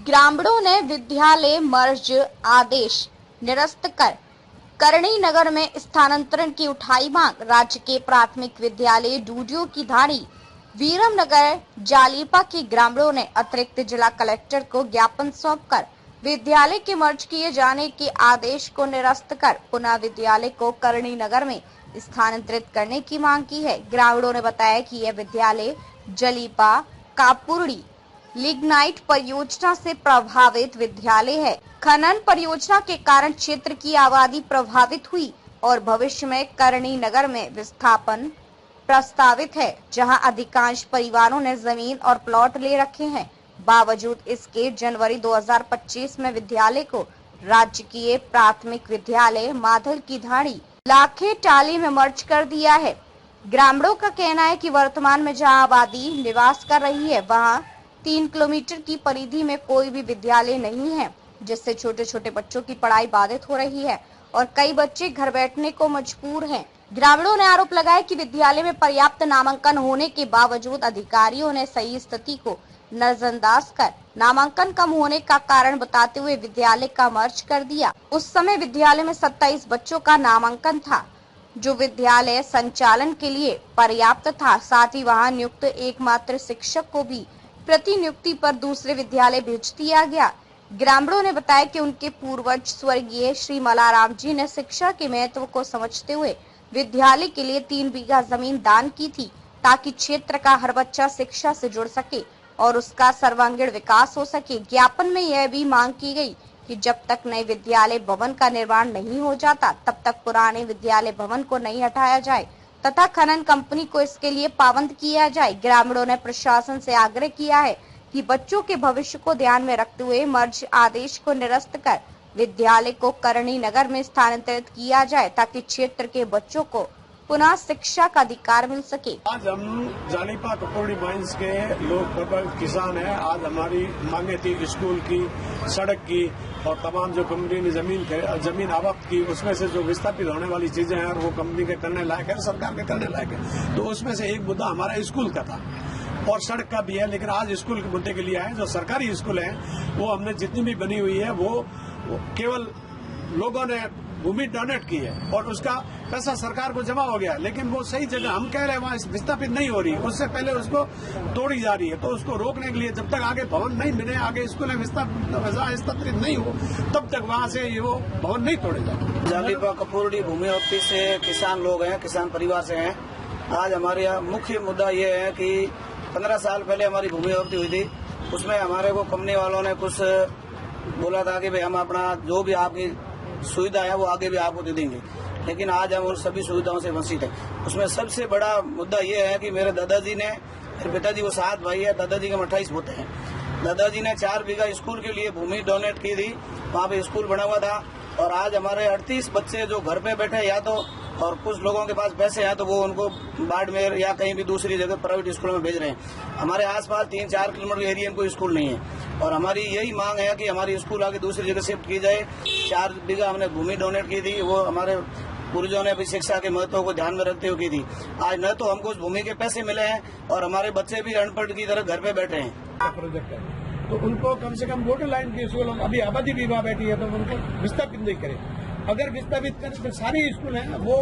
ग्रामीणों ने विद्यालय मर्ज आदेश निरस्त कर करणी नगर में स्थानांतरण की उठाई मांग। राज्य के प्राथमिक विद्यालय डूडियो की धाड़ी वीरम नगर जालीपा के ग्रामीणों ने अतिरिक्त जिला कलेक्टर को ज्ञापन सौंपकर विद्यालय के मर्ज किए जाने के आदेश को निरस्त कर पुनः विद्यालय को करणी नगर में स्थानांतरित करने की मांग की है। ग्रामीणों ने बताया कि यह विद्यालय जलीपा कापुरड़ी लिग्नाइट परियोजना से प्रभावित विद्यालय है। खनन परियोजना के कारण क्षेत्र की आबादी प्रभावित हुई और भविष्य में करणी नगर में विस्थापन प्रस्तावित है, जहां अधिकांश परिवारों ने जमीन और प्लॉट ले रखे हैं। बावजूद इसके जनवरी 2025 में विद्यालय को राजकीय प्राथमिक विद्यालय माधल की धाड़ी लाखे टाली में मर्ज कर दिया है। ग्रामीणों का कहना है कि वर्तमान में जहां आबादी निवास कर रही है वहां 3 किलोमीटर की परिधि में कोई भी विद्यालय नहीं है, जिससे छोटे छोटे बच्चों की पढ़ाई बाधित हो रही है और कई बच्चे घर बैठने को मजबूर हैं। ग्रामीणों ने आरोप लगाया कि विद्यालय में पर्याप्त नामांकन होने के बावजूद अधिकारियों ने सही स्थिति को नजरअंदाज कर नामांकन कम होने का कारण बताते हुए विद्यालय का मर्ज कर दिया। उस समय विद्यालय में 27 बच्चों का नामांकन था, जो विद्यालय संचालन के लिए पर्याप्त था। साथ ही वहां नियुक्त एकमात्र शिक्षक को भी प्रतिनियुक्ति पर दूसरे विद्यालय भेज दिया गया। ग्रामीणों ने बताया कि उनके पूर्वज स्वर्गीय श्री मलाराम जी ने शिक्षा के महत्व को समझते हुए विद्यालय के लिए 3 बीघा जमीन दान की थी, ताकि क्षेत्र का हर बच्चा शिक्षा से जुड़ सके और उसका सर्वांगीण विकास हो सके। ज्ञापन में यह भी मांग की गई कि जब तक नए विद्यालय भवन का निर्माण नहीं हो जाता, तब तक पुराने विद्यालय भवन को नहीं हटाया जाए तथा खनन कंपनी को इसके लिए पाबंद किया जाए। ग्रामीणों ने प्रशासन से आग्रह किया है कि बच्चों के भविष्य को ध्यान में रखते हुए मर्ज आदेश को निरस्त कर विद्यालय को करणी नगर में स्थानांतरित किया जाए, ताकि क्षेत्र के बच्चों को पुनः शिक्षा का अधिकार मिल सके। आज हम जालीपा कपुरड़ी माइंस के लोग प्रबल किसान हैं। आज हमारी मांगे थी स्कूल की, सड़क की और तमाम जो कंपनी ने जमीन आवक की, उसमें से जो विस्थापित होने वाली चीजें हैं और वो कंपनी के करने लायक है, सरकार के करने लायक है। तो उसमें से एक मुद्दा हमारा स्कूल का था और सड़क का भी है, लेकिन आज स्कूल के मुद्दे के लिए आए। जो सरकारी स्कूल है वो हमने जितनी भी बनी हुई है वो केवल लोगों ने भूमि डोनेट की है और उसका पैसा सरकार को जमा हो गया, लेकिन वो सही जगह हम कह रहे हैं वहाँ विस्थापित नहीं हो रही, उससे पहले उसको तोड़ी जा रही है। तो उसको रोकने के लिए जब तक आगे भवन नहीं बने, आगे स्कूल विस्थापित नहीं हो, तब तक वहाँ से ये वो भवन नहीं तोड़े जाए। जालीपा कपुरड़ी भूमि अवधि से किसान लोग हैं, किसान परिवार से हैं। आज हमारे यहाँ मुख्य मुद्दा ये है कि 15 साल पहले हमारी भूमि अवधि हुई थी, उसमें हमारे को कंपनी वालों ने कुछ बोला था कि भाई हम अपना जो भी आपकी सुविधा है वो आगे भी आपको दे देंगे, लेकिन आज हम उन सभी सुविधाओं से वंचित हैं। उसमें सबसे बड़ा मुद्दा ये है कि मेरे दादाजी ने, मेरे पिताजी वो 7 भाई है, दादाजी के 28 पोते हैं। दादाजी ने 4 बीघा स्कूल के लिए भूमि डोनेट की थी, वहाँ पे स्कूल बना हुआ था और आज हमारे 38 बच्चे जो घर पे बैठे या तो, और कुछ लोगों के पास पैसे हैं तो वो उनको बाड़मेर या कहीं भी दूसरी जगह प्राइवेट स्कूलों में भेज रहे हैं। हमारे आसपास 3-4 किलोमीटर एरिया में कोई स्कूल नहीं है और हमारी यही मांग है कि हमारी स्कूल आगे दूसरी जगह शिफ्ट की जाए। 4 बीघा हमने भूमि डोनेट की थी, वो हमारे पूर्वजों ने भी शिक्षा के महत्व को ध्यान में रखते हुए की थी। आज न तो हमको उस भूमि के पैसे मिले हैं और हमारे बच्चे भी अनपढ़ की तरह घर पे बैठे हैं। प्रोजेक्ट है तो उनको कम से कम बॉर्डर लाइन की स्कूल, अभी आबादी भी वहाँ बैठी है, तो उनको विस्थापित नहीं करे। अगर विस्थापित करें तो सारी स्कूल है वो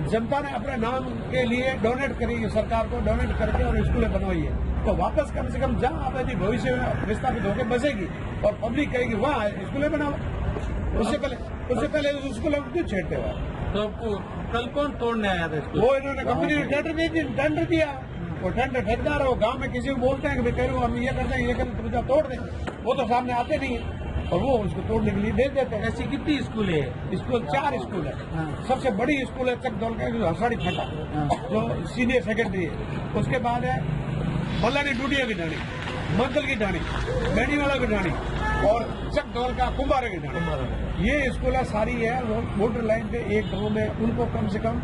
जनता ने अपने नाम के लिए डोनेट करी, सरकार को डोनेट करके और स्कूलें बनवाई है, तो वापस कम से कम जहाँ आबादी भविष्य में विस्थापित होकर बसेगी और पब्लिक कहेगी वहाँ स्कूलें बनाओ। उससे पहले स्कूलों को क्यों छेड़ते हुआ? तो कल कौन तोड़ने आया था स्कूल? वो इन्होंने कंपनी ने टेंडर दिया, वो टेंडर ठेकेदार है, वो गाँव में किसी को बोलते हैं कि भाई करो हम ये करते हैं, ये करते तो तोड़ दें, वो तो सामने आते नहीं है और वो उसको तोड़ने के लिए भेज देते हैं। ऐसी कितनी स्कूल है? स्कूल 4 स्कूल है। सबसे बड़ी स्कूल है चकदौल का, जो हसाड़ी फटा, जो सीनियर सेकेंडरी है। उसके बाद है मल्लानी डूडिया की ढाणी, मंगल की ढाणी, बेनीवाला की ढाणी और चकदौल का कुंभारे की ढाणी। ये स्कूल सारी है वो बॉर्डर लाइन पे एक गाँव में। उनको कम से कम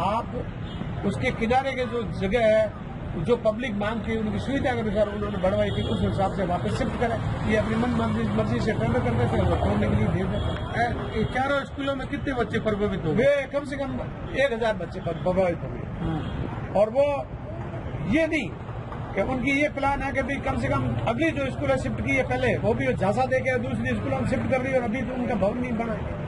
आप उसके किनारे के जो जगह है, जो पब्लिक मांग थी, उनकी सुविधा के अनुसार उन्होंने बढ़वाई थी, उस हिसाब से वापस शिफ्ट करें। ये अपनी मन मर्जी से टेंडर करते थे, वो तोड़ने के लिए भेज देते। 4 स्कूलों में कितने बच्चे प्रभावित हो वे कम से कम 1000 बच्चे प्रभावित हो गए। और वो ये नहीं कि उनकी ये प्लान है कि भाई कम से कम अगली जो स्कूल है शिफ्ट की है पहले वो भी झांसा दे के दूसरी स्कूलों में शिफ्ट कर रही है और अभी तो उनका भवन नहीं बना है।